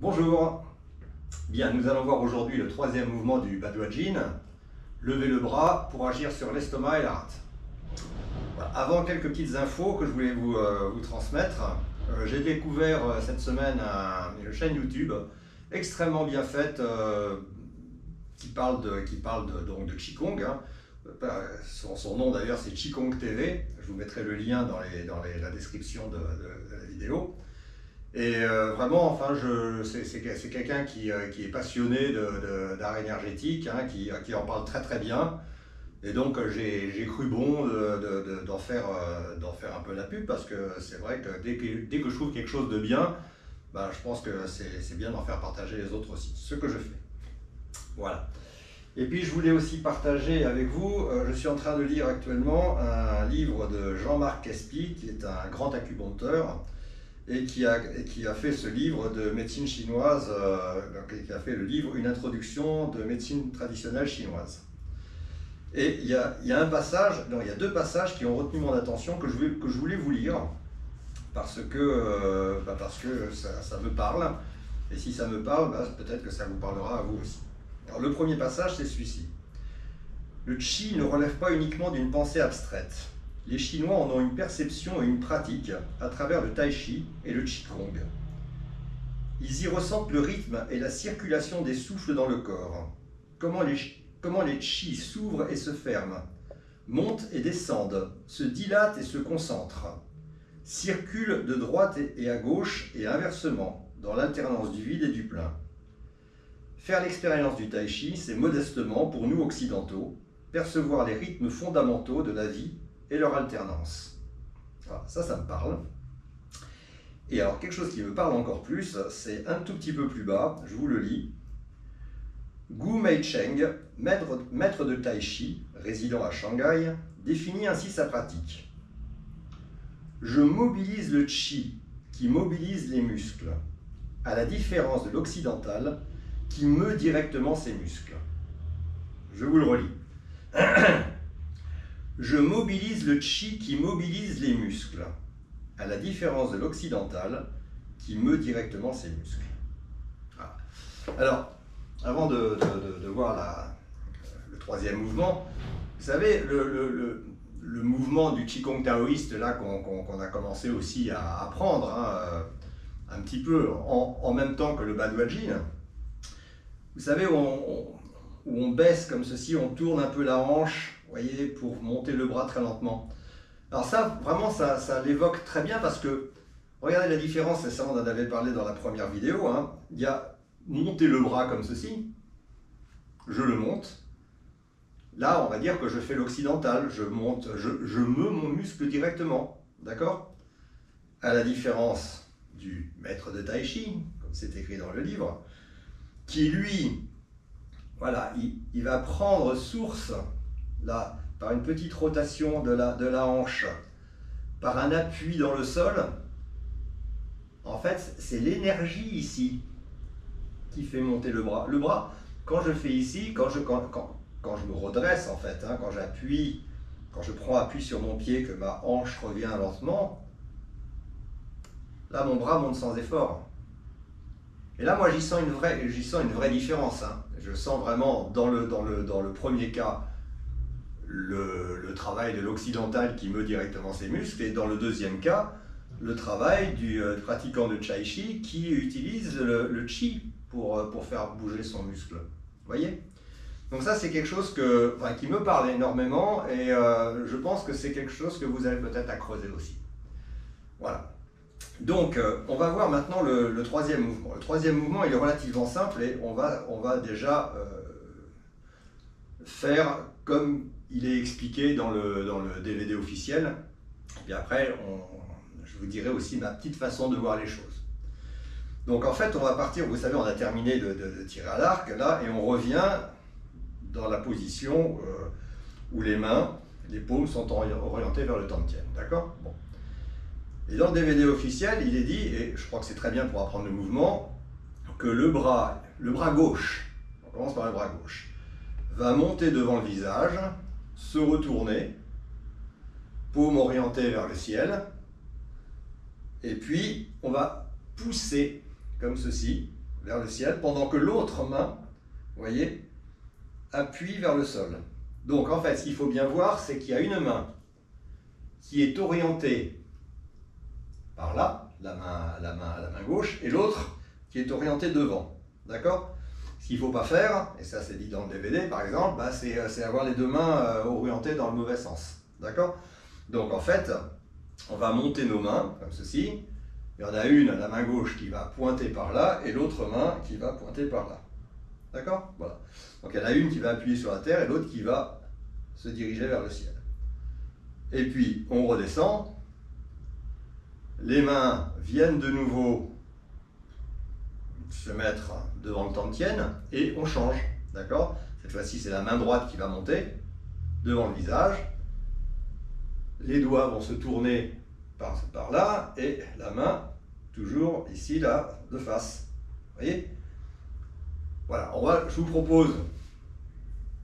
Bonjour. Bien, nous allons voir aujourd'hui le troisième mouvement du Badwaji. Lever le bras pour agir sur l'estomac et la rate. Voilà. Avant, quelques petites infos que je voulais vous transmettre. J'ai découvert cette semaine une chaîne YouTube extrêmement bien faite donc de Qigong. Son nom d'ailleurs c'est Qigong TV. Je vous mettrai le lien dans la description de la vidéo. Et vraiment, enfin, c'est quelqu'un qui est passionné d'art énergétique, hein, qui en parle très très bien. Et donc j'ai cru bon d'en faire un peu la pub, parce que c'est vrai que dès que je trouve quelque chose de bien, bah, je pense que c'est bien d'en faire partager les autres aussi, ce que je fais. Voilà. Et puis je voulais aussi partager avec vous, je suis en train de lire actuellement un livre de Jean-Marc Kespi, qui est un grand acupuncteur, et qui a fait ce livre de médecine chinoise, qui a fait le livre Une introduction de médecine traditionnelle chinoise. Et il y a un passage, non, il y a deux passages qui ont retenu mon attention que je voulais vous lire, parce que ça me parle, et si ça me parle, bah, peut-être que ça vous parlera à vous aussi. Alors le premier passage, c'est celui-ci. Le Qi ne relève pas uniquement d'une pensée abstraite. Les Chinois en ont une perception et une pratique à travers le Tai Chi et le Qigong. Ils y ressentent le rythme et la circulation des souffles dans le corps. Comment les Qi s'ouvrent et se ferment, montent et descendent, se dilatent et se concentrent, circulent de droite et à gauche et inversement, dans l'alternance du vide et du plein. Faire l'expérience du Tai Chi, c'est modestement, pour nous occidentaux, percevoir les rythmes fondamentaux de la vie et leur alternance. Voilà, ça me parle. Et alors, quelque chose qui me parle encore plus, c'est un tout petit peu plus bas, je vous le lis. Gu Meicheng, maître de Tai Chi, résident à Shanghai, définit ainsi sa pratique. Je mobilise le Qi, qui mobilise les muscles, à la différence de l'occidental, qui meut directement ses muscles. Je vous le relis. Je mobilise le Qi qui mobilise les muscles, à la différence de l'occidental, qui meut directement ses muscles. Voilà. Alors, avant de voir le troisième mouvement, vous savez, le mouvement du Qigong taoïste là qu'on a commencé aussi à apprendre, hein, un petit peu en même temps que le Badwaji, vous savez, où on baisse comme ceci, on tourne un peu la hanche, vous voyez, pour monter le bras très lentement. Alors ça, vraiment, ça l'évoque très bien, parce que, regardez la différence, et ça on en avait parlé dans la première vidéo, hein. Il y a monter le bras comme ceci, je le monte. Là, on va dire que je fais l'occidental, je monte, je meus mon muscle directement, d'accord? À la différence du maître de Tai Chi, comme c'est écrit dans le livre, qui lui, voilà, il va prendre source, là, par une petite rotation de la hanche, par un appui dans le sol. En fait, c'est l'énergie ici qui fait monter le bras. Le bras, quand je fais ici, quand je me redresse, en fait, hein, quand j'appuie, quand je prends appui sur mon pied, que ma hanche revient lentement, là, mon bras monte sans effort. Et là, moi, j'y sens une vraie différence, hein. Je sens vraiment, dans le premier cas, le travail de l'occidental qui meut directement ses muscles, et dans le deuxième cas, le travail du pratiquant de Tai Chi qui utilise le Qi pour faire bouger son muscle. Vous voyez? Donc ça, c'est quelque chose qui me parle énormément, et je pense que c'est quelque chose que vous avez peut-être à creuser aussi. Voilà. Donc, on va voir maintenant le troisième mouvement. Le troisième mouvement, il est relativement simple, et on va déjà faire comme il est expliqué dans le DVD officiel. Et puis après, je vous dirai aussi ma petite façon de voir les choses. Donc en fait, on va partir, vous savez, on a terminé de tirer à l'arc, là, et on revient dans la position où les paumes sont orientées vers le tantien. D'accord? Bon. Et dans le DVD officiel, il est dit, et je crois que c'est très bien pour apprendre le mouvement, que le bras gauche, on commence par le bras gauche, va monter devant le visage, se retourner, paume orientée vers le ciel, et puis on va pousser comme ceci, vers le ciel, pendant que l'autre main, vous voyez, appuie vers le sol. Donc en fait, ce qu'il faut bien voir, c'est qu'il y a une main qui est orientée par là, la main gauche, et l'autre qui est orientée devant. D'accord? Ce qu'il ne faut pas faire, et ça c'est dit dans le DVD par exemple, bah, c'est avoir les deux mains orientées dans le mauvais sens. D'accord? Donc en fait, on va monter nos mains comme ceci. Il y en a une, la main gauche, qui va pointer par là, et l'autre main qui va pointer par là. D'accord? Voilà. Donc il y en a une qui va appuyer sur la terre et l'autre qui va se diriger vers le ciel. Et puis on redescend. Les mains viennent de nouveau se mettre devant le tantienne et on change. D'accord? Cette fois-ci, c'est la main droite qui va monter devant le visage. Les doigts vont se tourner par là et la main toujours ici, là, de face. Vous voyez? Voilà, je vous propose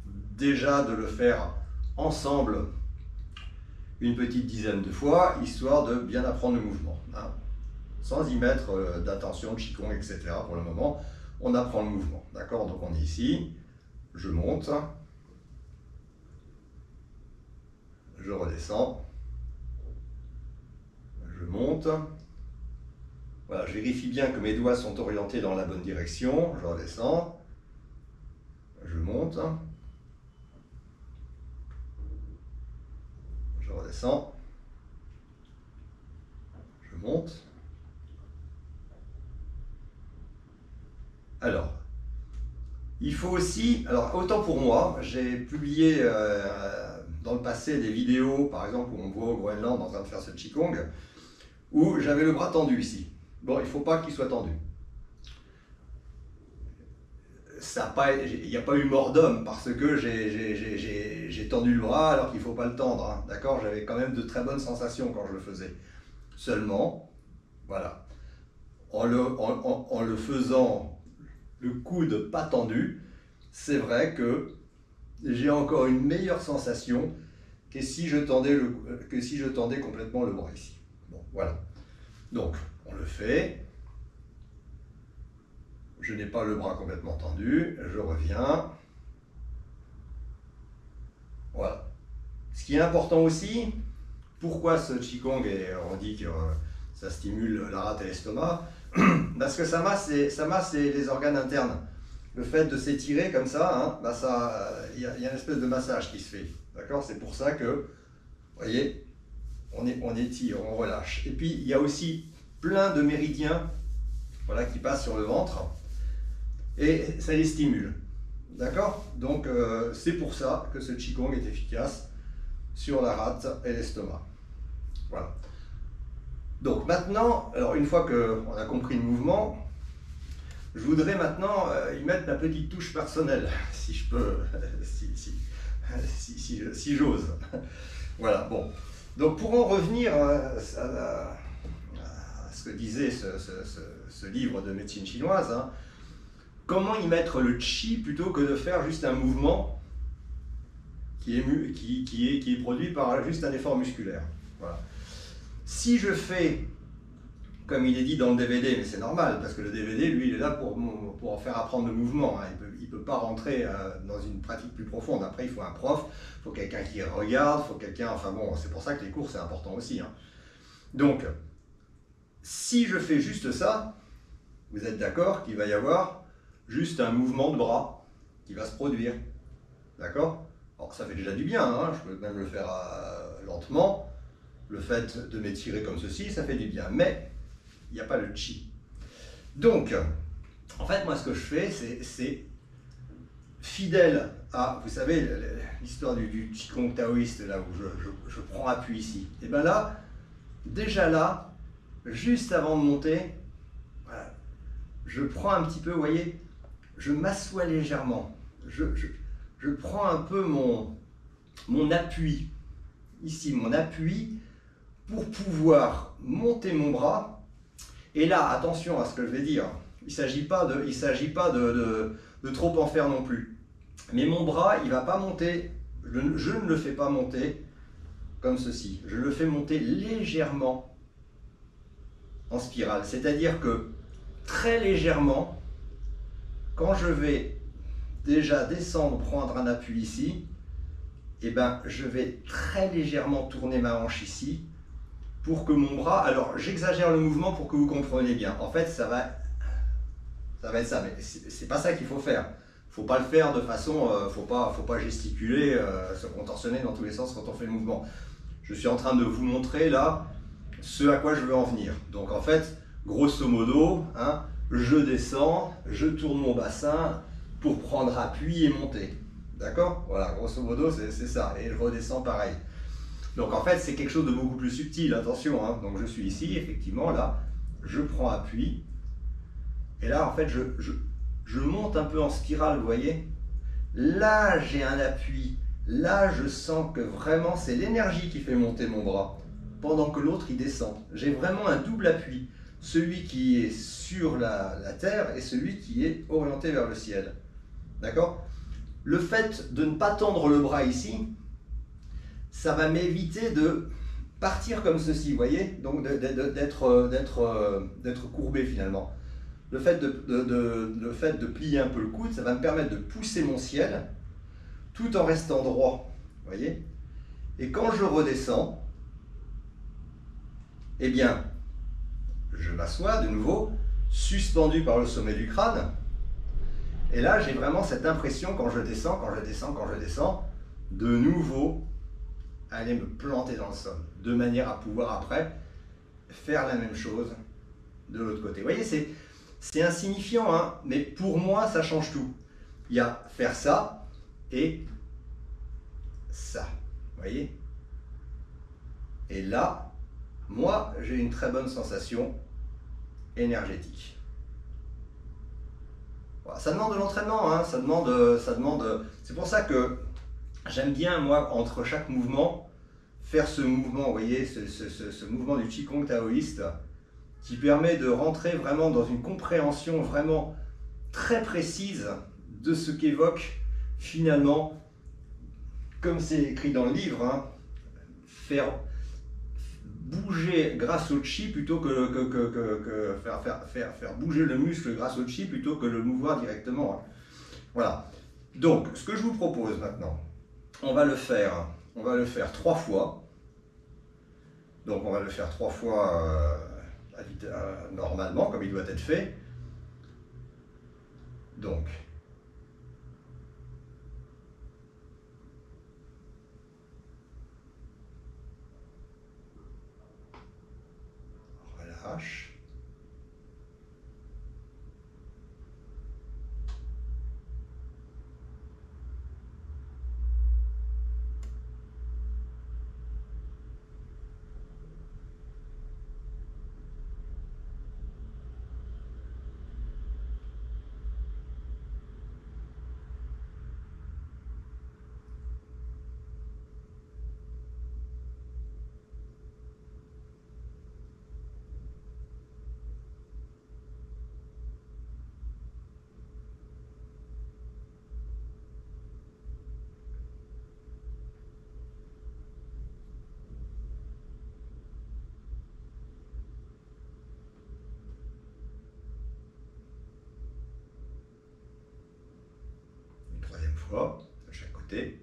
déjà de le faire ensemble une petite dizaine de fois, histoire de bien apprendre le mouvement. Hein. Sans y mettre d'attention, de qigong, etc. Pour le moment, on apprend le mouvement. D'accord? Donc on est ici, je monte, je redescends, je monte. Voilà, je vérifie bien que mes doigts sont orientés dans la bonne direction, je redescends, je monte, je redescends, je monte. Alors, il faut aussi, alors autant pour moi, j'ai publié dans le passé des vidéos, par exemple, où on me voit au Groenland en train de faire ce qigong, où j'avais le bras tendu ici. Bon, il ne faut pas qu'il soit tendu. Il n'y a pas eu mort d'homme parce que j'ai tendu le bras alors qu'il ne faut pas le tendre. Hein, d'accord? J'avais quand même de très bonnes sensations quand je le faisais. Seulement, voilà, en le faisant le coude pas tendu, c'est vrai que j'ai encore une meilleure sensation que si je tendais complètement le bras ici. Bon, voilà. Donc, on le fait. Je n'ai pas le bras complètement tendu. Je reviens. Voilà. Ce qui est important aussi, pourquoi ce qigong, et on dit que ça stimule la rate et l'estomac, parce que ça masse les organes internes. Le fait de s'étirer comme ça, hein, bah il y a une espèce de massage qui se fait. D'accord? C'est pour ça que, vous voyez, on étire, on relâche. Et puis, il y a aussi plein de méridiens, voilà, qui passent sur le ventre et ça les stimule. D'accord? Donc, c'est pour ça que ce qigong est efficace sur la rate et l'estomac. Voilà. Donc maintenant, alors une fois qu'on a compris le mouvement, je voudrais maintenant y mettre ma petite touche personnelle, si je peux, si j'ose. Voilà, bon. Donc pour en revenir à ce que disait ce livre de médecine chinoise, hein, comment y mettre le qi plutôt que de faire juste un mouvement qui est produit par juste un effort musculaire. Voilà. Si je fais, comme il est dit dans le DVD, mais c'est normal, parce que le DVD, lui, il est là pour en faire apprendre le mouvement. Hein. Il ne peut pas rentrer dans une pratique plus profonde. Après, il faut un prof, il faut quelqu'un qui regarde, il faut quelqu'un... Enfin bon, c'est pour ça que les cours, c'est important aussi. Hein. Donc, si je fais juste ça, vous êtes d'accord qu'il va y avoir juste un mouvement de bras qui va se produire. D'accord? Alors, ça fait déjà du bien, hein. Je peux même le faire lentement. Le fait de m'étirer comme ceci, ça fait du bien. Mais il n'y a pas le qi. Donc, en fait, moi, ce que je fais, c'est fidèle à, vous savez, l'histoire du qigong taoïste, là où je prends appui ici. Et bien là, déjà là, juste avant de monter, voilà, je prends un petit peu, vous voyez, je m'assois légèrement. Je prends un peu mon appui, ici, mon appui, pour pouvoir monter mon bras. Et là, attention à ce que je vais dire, il ne s'agit pas de trop en faire non plus. Mais mon bras, il ne va pas monter, je ne le fais pas monter comme ceci. Je le fais monter légèrement en spirale. C'est-à-dire que très légèrement, quand je vais déjà descendre, prendre un appui ici, et ben, je vais très légèrement tourner ma hanche ici pour que mon bras, alors j'exagère le mouvement pour que vous compreniez bien. En fait, ça va être ça, mais c'est pas ça qu'il faut faire. Faut pas le faire de façon, faut pas gesticuler, se contorsionner dans tous les sens quand on fait le mouvement. Je suis en train de vous montrer là ce à quoi je veux en venir. Donc en fait, grosso modo, hein, je descends, je tourne mon bassin pour prendre appui et monter. D'accord? Voilà, grosso modo, c'est ça. Et je redescends pareil. Donc en fait, c'est quelque chose de beaucoup plus subtil, attention. Hein. Donc je suis ici, effectivement, là, je prends appui. Et là, en fait, je monte un peu en spirale, vous voyez? Là, j'ai un appui. Là, je sens que vraiment, c'est l'énergie qui fait monter mon bras, pendant que l'autre, il descend. J'ai vraiment un double appui. Celui qui est sur la terre et celui qui est orienté vers le ciel. D'accord? Le fait de ne pas tendre le bras ici, ça va m'éviter de partir comme ceci, vous voyez? Donc d'être courbé finalement. Le fait de plier un peu le coude, ça va me permettre de pousser mon ciel tout en restant droit, vous voyez? Et quand je redescends, eh bien, je m'assois de nouveau, suspendu par le sommet du crâne. Et là, j'ai vraiment cette impression quand je descends, de nouveau aller me planter dans le sol, de manière à pouvoir après faire la même chose de l'autre côté. Vous voyez, c'est insignifiant, hein, mais pour moi, ça change tout. Il y a faire ça et ça, vous voyez? Et là, moi, j'ai une très bonne sensation énergétique. Voilà, ça demande de l'entraînement, hein, ça demande. C'est pour ça que j'aime bien, moi, entre chaque mouvement, faire ce mouvement, vous voyez, ce mouvement du Qigong taoïste, qui permet de rentrer vraiment dans une compréhension vraiment très précise de ce qu'évoque finalement, comme c'est écrit dans le livre, hein, faire bouger grâce au chi plutôt que faire bouger le muscle grâce au chi plutôt que le mouvoir directement. Hein. Voilà. Donc, ce que je vous propose maintenant, on va le faire 3 fois. Donc, on va le faire 3 fois normalement, comme il doit être fait. Donc, relâche. Fois, de chaque côté.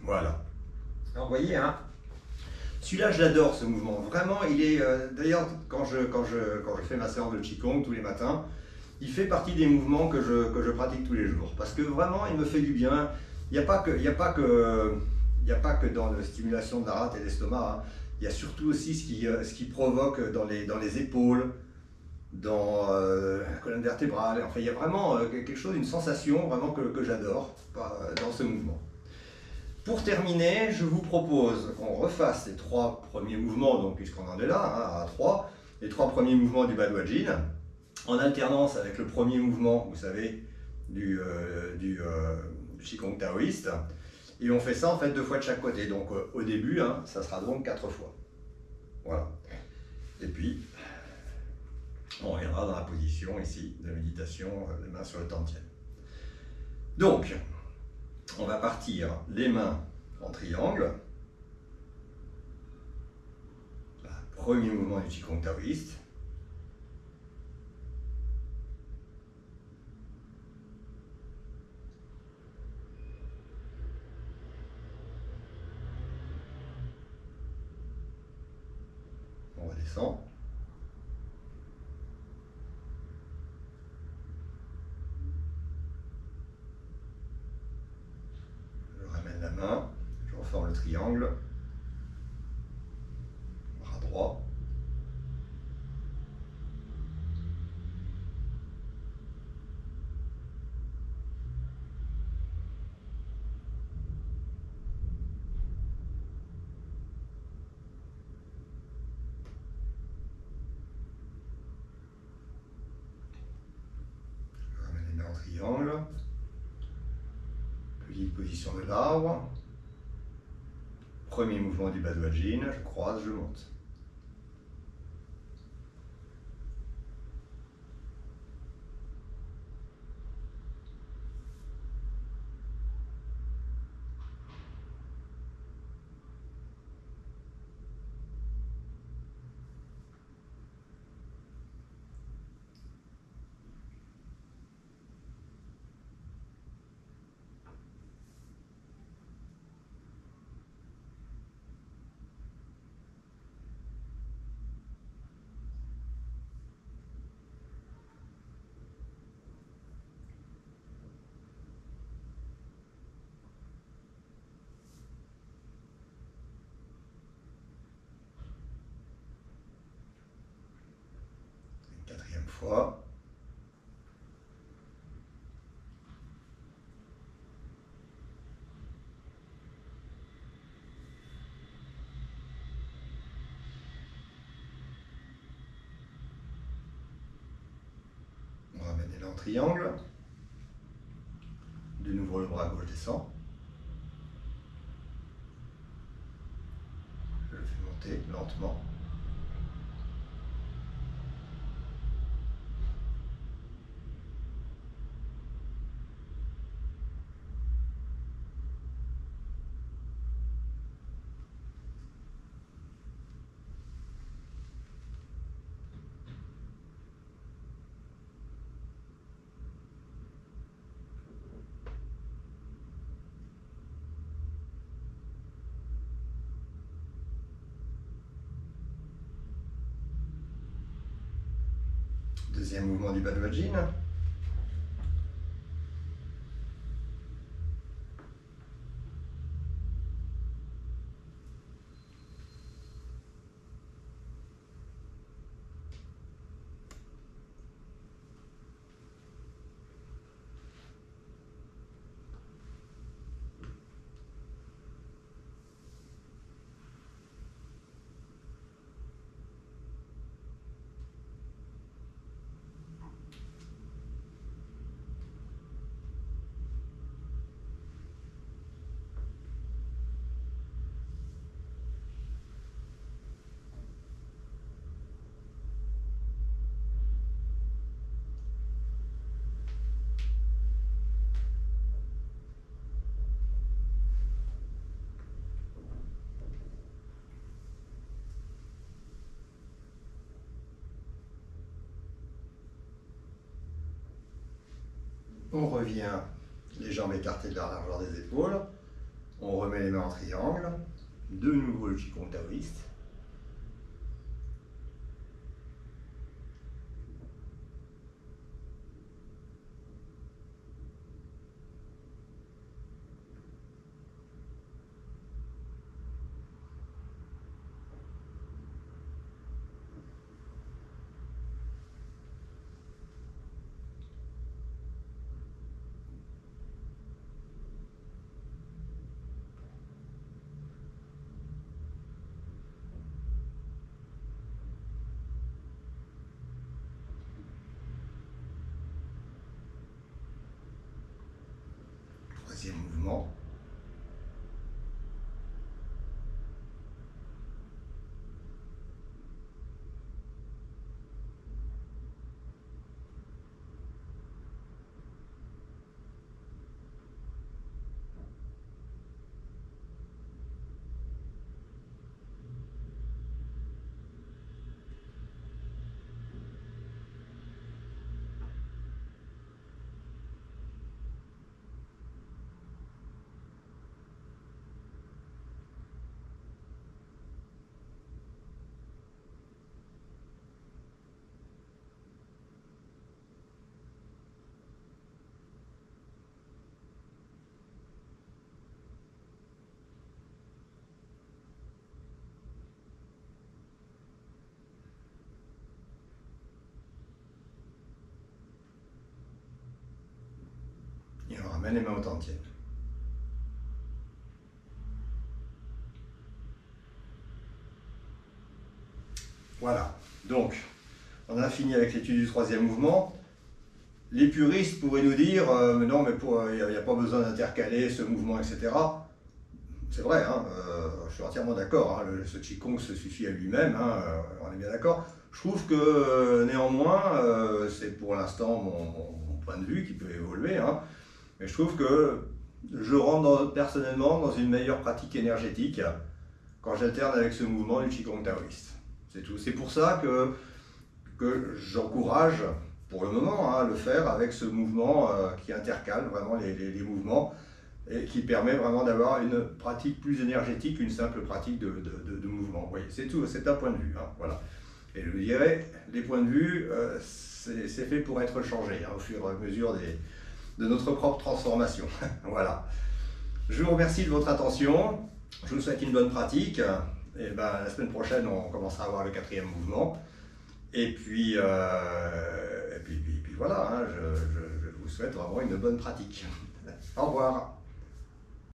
Voilà. Alors, vous voyez, hein, celui-là, je l'adore, ce mouvement. Vraiment, il est... D'ailleurs, quand je fais ma séance de Qigong tous les matins, il fait partie des mouvements que je pratique tous les jours. Parce que vraiment, il me fait du bien. Il n'y a pas que dans la stimulation de la rate et de l'estomac. Hein. Il y a surtout aussi ce qui provoque dans les épaules, dans la colonne vertébrale. Enfin, il y a vraiment quelque chose, une sensation vraiment que j'adore dans ce mouvement. Pour terminer, je vous propose qu'on refasse les 3 premiers mouvements, donc puisqu'on en est là, hein, à 3, les 3 premiers mouvements du Baduajin, en alternance avec le premier mouvement, vous savez, du Qigong taoïste, et on fait ça en fait 2 fois de chaque côté. Donc au début, hein, ça sera donc 4 fois. Voilà. Et puis, on reviendra dans la position ici de méditation, les mains sur le tantième. Donc, on va partir les mains en triangle. Premier mouvement du Qigong taoïste. On redescend. Je ramène la main, je reforme le triangle. Bras droit. Je ramène les mains en triangle. Petite position de l'arbre. Premier mouvement du Badwajin, je croise, je monte. Quatrième fois. On ramène les mains en triangle. De nouveau, le bras gauche descend. Je le fais monter lentement. Deuxième mouvement du Badwajin. On revient, les jambes écartées de la largeur des épaules. On remet les mains en triangle. De nouveau le Qigong taoïste. Et on ramène les mains au tantième. Voilà, donc on a fini avec l'étude du troisième mouvement. Les puristes pourraient nous dire mais non, mais il n'y a pas besoin d'intercaler ce mouvement, etc. C'est vrai, hein, je suis entièrement d'accord, hein, ce Qigong se suffit à lui-même, hein, on est bien d'accord. Je trouve que néanmoins, c'est pour l'instant mon point de vue qui peut évoluer, hein, mais je trouve que je rentre personnellement dans une meilleure pratique énergétique quand j'alterne avec ce mouvement du Qigong taoïste. C'est tout. C'est pour ça que j'encourage, pour le moment, hein, le faire avec ce mouvement qui intercale vraiment les mouvements et qui permet vraiment d'avoir une pratique plus énergétique qu'une simple pratique de mouvement. Vous voyez, c'est tout, c'est un point de vue. Hein, voilà. Et je vous dirais, les points de vue, c'est fait pour être changé hein, au fur et à mesure de notre propre transformation. Voilà. Je vous remercie de votre attention. Je vous souhaite une bonne pratique. Et ben, la semaine prochaine, on commencera à voir le quatrième mouvement. Et puis voilà, hein, je vous souhaite vraiment une bonne pratique. Au revoir.